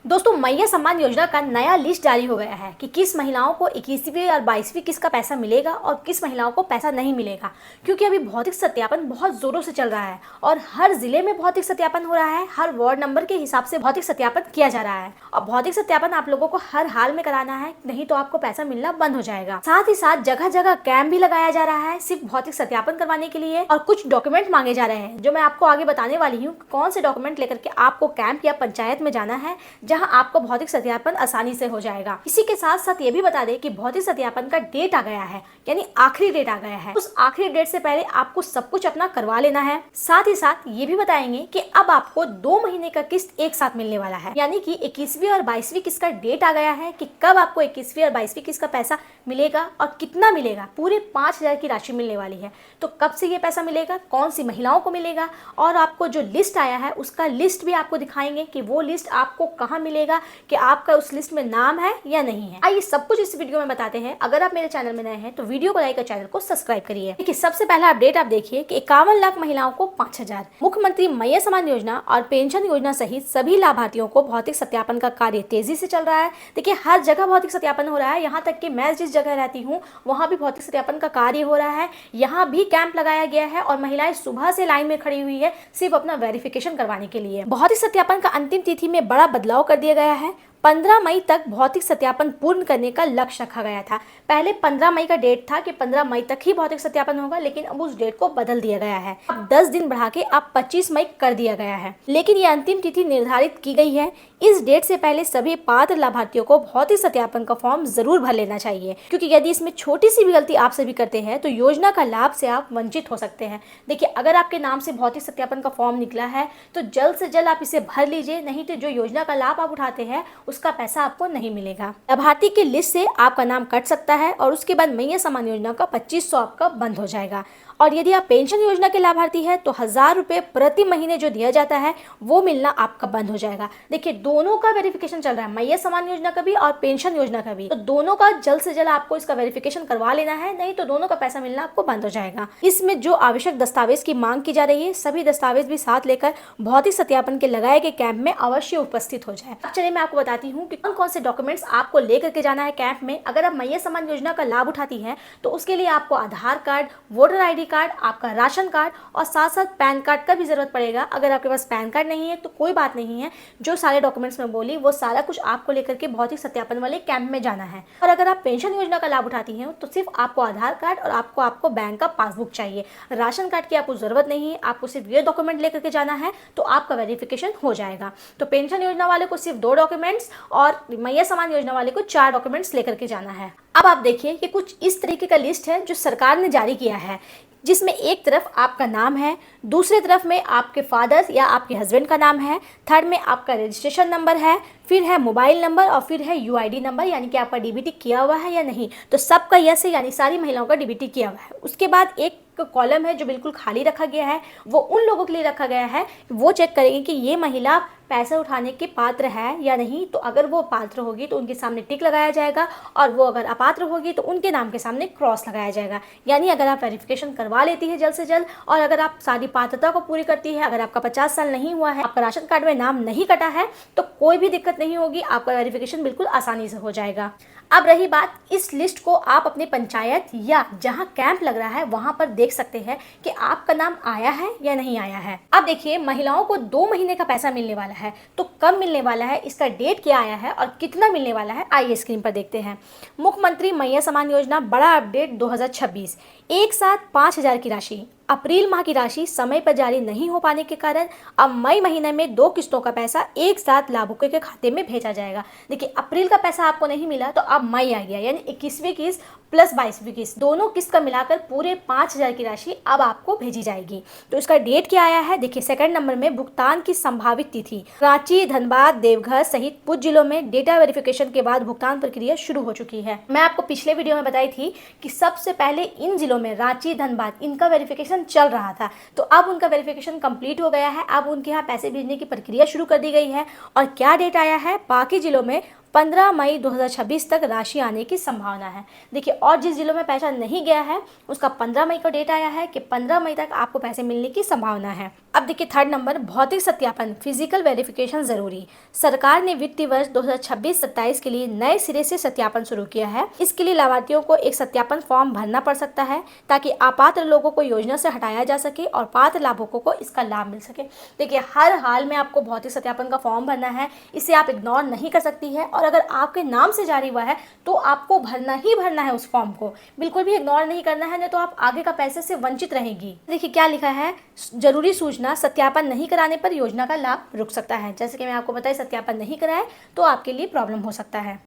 दोस्तों, मैया सम्मान योजना का नया लिस्ट जारी हो गया है कि किस महिलाओं को 21वीं और 22वीं किस्त का पैसा मिलेगा और किस महिलाओं को पैसा नहीं मिलेगा। क्योंकि अभी भौतिक सत्यापन बहुत जोरों से चल रहा है और हर जिले में भौतिक सत्यापन हो रहा है। हर वार्ड नंबर के हिसाब से भौतिक सत्यापन किया जा रहा है और भौतिक सत्यापन आप लोगों को हर हाल में कराना है, नहीं तो आपको पैसा मिलना बंद हो जाएगा। साथ ही साथ जगह जगह कैंप भी लगाया जा रहा है सिर्फ भौतिक सत्यापन करवाने के लिए और कुछ डॉक्यूमेंट मांगे जा रहे हैं, जो मैं आपको आगे बताने वाली हूँ। कौन से डॉक्यूमेंट लेकर के आपको कैंप या पंचायत में जाना है, जहां आपको भौतिक सत्यापन आसानी से हो जाएगा। इसी के साथ साथ ये भी बता दें कि भौतिक सत्यापन का डेट आ गया है, यानी आखिरी डेट आ गया है। उस आखिरी डेट से पहले आपको सब कुछ अपना करवा लेना है। साथ ही साथ ये भी बताएंगे कि अब आपको 2 महीने का किस्त एक साथ मिलने वाला है, यानी कि 21वीं और 22वीं किस्त का डेट आ गया है कि कब आपको 21वीं और 22वीं किस्त का पैसा मिलेगा और कितना मिलेगा। पूरे 5,000 की राशि मिलने वाली है। तो कब से ये पैसा मिलेगा, कौन सी महिलाओं को मिलेगा, और आपको जो लिस्ट आया है उसका लिस्ट भी आपको दिखाएंगे कि वो लिस्ट आपको कहाँ मिलेगा, कि आपका उस लिस्ट में नाम है या नहीं है। आइए सब कुछ इस वीडियो में बताते हैं। अगर आप मेरे चैनल में नए हैं तो वीडियो को लाइक और चैनल को सब्सक्राइब करिए। देखिए, सबसे पहला अपडेट आप देखिए कि 51 लाख महिलाओं को 5,000। मुख्यमंत्री मैया सम्मान योजना और पेंशन योजना सहित सभी लाभार्थियों को भौतिक सत्यापन का कार्य तेजी से चल रहा है। देखिए, हर जगह भौतिक सत्यापन हो रहा है। यहाँ तक कि मैं जिस जगह रहती हूँ वहाँ भी भौतिक सत्यापन का कार्य हो रहा है। यहाँ भी कैंप लगाया गया है और महिलाएं सुबह से लाइन में खड़ी हुई है सिर्फ अपना वेरिफिकेशन करवाने के लिए। भौतिक सत्यापन का अंतिम तिथि में बड़ा बदलाव कर दिया गया है। 15 मई तक भौतिक सत्यापन पूर्ण करने का लक्ष्य रखा गया था। पहले 15 मई का डेट था कि 15 मई तक ही भौतिक सत्यापन होगा, लेकिन अब उस डेट को बदल दिया गया है। अब 10 दिन बढ़ा के अब 25 मई कर दिया गया है, लेकिन ये अंतिम तिथि निर्धारित की गई है। इस डेट से पहले सभी पात्र लाभार्थियों को भौतिक सत्यापन का फॉर्म जरूर भर लेना चाहिए, क्योंकि यदि इसमें छोटी सी भी गलती आपसे भी करते हैं तो योजना का लाभ से आप वंचित हो सकते हैं। देखिए, अगर आपके नाम से भौतिक सत्यापन का फॉर्म निकला है तो जल्द से जल्द आप इसे भर लीजिए, नहीं तो जो योजना का लाभ आप उठाते हैं उसका पैसा आपको नहीं मिलेगा। लाभार्थी की लिस्ट से आपका नाम कट सकता है और उसके बाद मैया सम्मान योजना का 2500 आपका बंद हो जाएगा। और यदि आप पेंशन योजना के लाभार्थी हैं तो 1,000 रुपये प्रति महीने जो दिया जाता है वो मिलना आपका बंद हो जाएगा। देखिए, दोनों का वेरिफिकेशन चल रहा है, मैया सम्मान योजना का भी और पेंशन योजना का भी। तो दोनों का जल्द से जल्द आपको इसका वेरिफिकेशन करवा लेना है, नहीं तो दोनों का पैसा मिलना आपको बंद हो जाएगा। इसमें जो आवश्यक दस्तावेज की मांग की जा रही है, सभी दस्तावेज भी साथ लेकर भौतिक सत्यापन के लगाए गए कैंप में अवश्य उपस्थित हो जाए। अब चलिए मैं आपको बताती हूँ कि कौन कौन से डॉक्यूमेंट्स आपको लेकर के जाना है कैंप में। अगर आप मैया सम्मान योजना का लाभ उठाती हैं तो उसके लिए आपको आधार कार्ड, वोटर ID कार्ड, आपका राशन कार्ड और साथ साथ पैन कार्ड का भी जरूरत पड़ेगा। अगर आपके पास पैन कार्ड नहीं है तो कोई बात नहीं है, जो सारे डॉक्यूमेंट्स मैं बोली वो सारा कुछ आपको लेकर के भौतिक सत्यापन वाले कैंप में जाना है। और अगर आप पेंशन योजना का लाभ उठाती हैं तो सिर्फ आपको आधार कार्ड और आपको बैंक का पासबुक चाहिए। राशन कार्ड की आपको जरूरत नहीं है, आपको सिर्फ ये डॉक्यूमेंट लेकर के जाना है तो आपका वेरिफिकेशन हो जाएगा। तो पेंशन योजना वाले को सिर्फ 2 डॉक्यूमेंट्स और मैया सम्मान योजना वाले को 4 डॉक्यूमेंट्स लेकर के जाना है। अब आप देखिए कि कुछ इस तरीके का लिस्ट है जो सरकार ने जारी किया है, जिसमें एक तरफ आपका नाम है, दूसरे तरफ में आपके फादर या आपके हस्बैंड का नाम है, थर्ड में आपका रजिस्ट्रेशन नंबर है, फिर है मोबाइल नंबर और फिर है UID नंबर, यानी कि आपका DBT किया हुआ है या नहीं। तो सबका यस है, यानी सारी महिलाओं का DBT किया हुआ है। उसके बाद एक कॉलम है जो बिल्कुल खाली रखा गया है, वो उन लोगों के लिए रखा गया है, वो चेक करेंगे कि ये महिला पैसा उठाने के पात्र है या नहीं। तो अगर वो पात्र होगी तो उनके सामने टिक लगाया जाएगा और वो अगर अपात्र होगी तो उनके नाम के सामने क्रॉस लगाया जाएगा। यानी अगर आप वेरिफिकेशन करवा लेती है जल्द से जल्द और अगर आप सारी पात्रता को पूरी करती है, अगर आपका 50 साल नहीं हुआ है, आपका राशन कार्ड में नाम नहीं कटा है, तो कोई भी दिक्कत नहीं होगी, आपका वेरिफिकेशन बिल्कुल आसानी से हो जाएगा। अब रही बात, इस लिस्ट को आप अपने पंचायत या जहां कैंप लग रहा है वहां पर देख सकते हैं कि आपका नाम आया है या नहीं आया है। अब देखिए, महिलाओं को 2 महीने का पैसा मिलने वाला है, तो कब मिलने वाला है, इसका डेट क्या आया है और कितना मिलने वाला है, आइए स्क्रीन पर देखते हैं। मुख्यमंत्री मैया सम्मान योजना बड़ा अपडेट 2026, एक साथ 5,000 की राशि। अप्रैल माह की राशि समय पर जारी नहीं हो पाने के कारण अब मई महीने में 2 किस्तों का पैसा एक साथ लाभुकों के खाते में भेजा जाएगा। देखिए, अप्रैल का पैसा आपको नहीं मिला तो अब मई आ गया, यानी 21वीं किस्त प्लस 22वीं किस्त, दोनों किस्त का मिलाकर पूरे 5,000 की राशि अब आपको भेजी जाएगी। तो इसका डेट क्या आया है, देखिए सेकंड नंबर में भुगतान की संभावित तिथि। रांची, धनबाद, देवघर सहित कुछ जिलों में डेटा वेरिफिकेशन के बाद भुगतान प्रक्रिया शुरू हो चुकी है। मैं आपको पिछले वीडियो में बताई थी कि सबसे पहले इन जिलों में रांची, धनबाद, इनका वेरिफिकेशन चल रहा था, तो अब उनका वेरिफिकेशन कंप्लीट हो गया है। अब उनके यहाँ पैसे भेजने की प्रक्रिया शुरू कर दी गई है। और क्या डेट आया है, बाकी जिलों में 15 मई 2026 तक राशि आने की संभावना है। देखिए, और जिस जिलों में पैसा नहीं गया है उसका 15 मई को डेट आया है कि 15 मई तक आपको पैसे मिलने की संभावना है। अब देखिए थर्ड नंबर, भौतिक सत्यापन, फिजिकल वेरिफिकेशन जरूरी। सरकार ने वित्तीय वर्ष 2026-27 के लिए नए सिरे से सत्यापन शुरू किया है। इसके लिए लाभार्थियों को एक सत्यापन फॉर्म भरना पड़ सकता है ताकि अपात्र लोगों को योजना से हटाया जा सके और पात्र लाभुकों को इसका लाभ मिल सके। देखिए, हर हाल में आपको भौतिक सत्यापन का फॉर्म भरना है, इसे आप इग्नोर नहीं कर सकती है। और अगर आपके नाम से जारी हुआ है तो आपको भरना ही भरना है उस फॉर्म को, बिल्कुल भी इग्नोर नहीं करना है, नहीं तो आप आगे का पैसे से वंचित रहेंगी। देखिए क्या लिखा है, जरूरी सूचना, सत्यापन नहीं कराने पर योजना का लाभ रुक सकता है। जैसे कि मैं आपको बताया, सत्यापन नहीं कराए तो आपके लिए प्रॉब्लम हो सकता है।